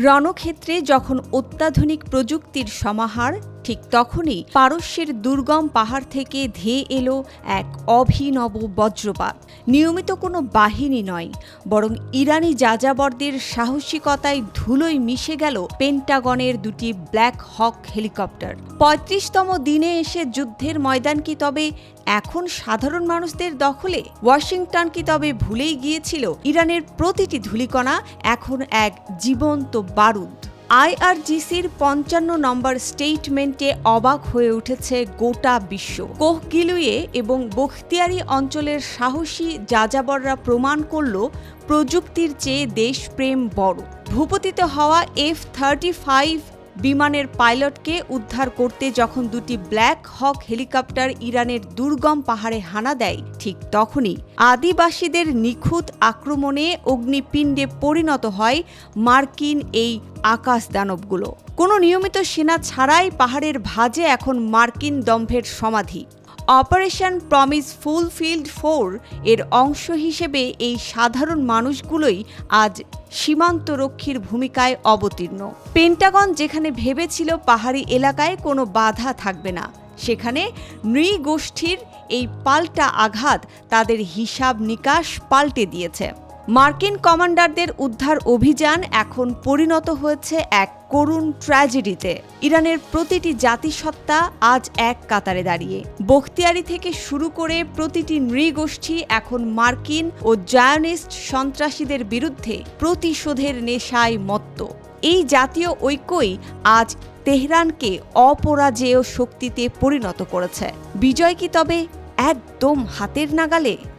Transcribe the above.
রণক্ষেত্রে যখন অত্যাধুনিক প্রযুক্তির সমাহার, ঠিক তখনই পারস্যের দুর্গম পাহাড় থেকে ধেয়ে এলো এক অভিনব বজ্রপাত। নিয়মিত কোনো বাহিনী নয়, বরং ইরানি যাযাবরদের সাহসিকতায় ধুলোয় মিশে গেল পেন্টাগনের দুটি ব্ল্যাক হক হেলিকপ্টার। ৩৫তম দিনে এসে যুদ্ধের ময়দান কি তবে এখন সাধারণ মানুষদের দখলে? ওয়াশিংটন কি তবে ভুলেই গিয়েছিল ইরানের প্রতিটি ধূলিকণা এখন এক জীবন্ত বারুদ? আইআরজিসির ৫৫ নম্বর স্টেটমেন্টে অবাক হয়ে উঠেছে গোটা বিশ্ব। কোহগিলুয়ে এবং বখতিয়ারি অঞ্চলের সাহসী যাযাবররা প্রমাণ করল প্রযুক্তির চেয়ে দেশপ্রেম বড়। ভূপতিত হওয়া F-35 বিমানের পাইলটকে উদ্ধার করতে যখন দুটি ব্ল্যাক হক হেলিকপ্টার ইরানের দুর্গম পাহাড়ে হানা দেয়, ঠিক তখনই আদিবাসীদের নিখুঁত আক্রমণে অগ্নিপিণ্ডে পরিণত হয় মার্কিন এই আকাশ দানবগুলো। কোনো নিয়মিত সেনা ছাড়াই পাহাড়ের ভাঁজে এখন মার্কিন দম্ভের সমাধি। অপারেশন প্রমিস ফুলফিল্ড 4 এর অংশ হিসেবে এই সাধারণ মানুষগুলোই আজ সীমান্তরক্ষীর ভূমিকায় অবতীর্ণ। পেন্টাগন যেখানে ভেবেছিল পাহাড়ি এলাকায় কোনো বাধা থাকবে না, সেখানে নৃগোষ্ঠীর এই পাল্টা আঘাত তাদের হিসাব নিকাশ পাল্টে দিয়েছে। মার্কিন কমান্ডারদের উদ্ধার অভিযান এখন পরিণত হয়েছে এক করুণ ট্র্যাজেডিতে। ইরানের প্রতিটি জাতিসত্তা আজ এক কাতারে দাঁড়িয়ে। বখতিয়ারি থেকে শুরু করে প্রতিটি নৃগোষ্ঠী এখন মার্কিন ও জায়নিস্ট সন্ত্রাসীদের বিরুদ্ধে প্রতিশোধের নেশায় মত্ত। এই জাতীয় ঐক্যই আজ তেহরানকে অপরাজেয় শক্তিতে পরিণত করেছে। বিজয় কি তবে একদম হাতের নাগালে?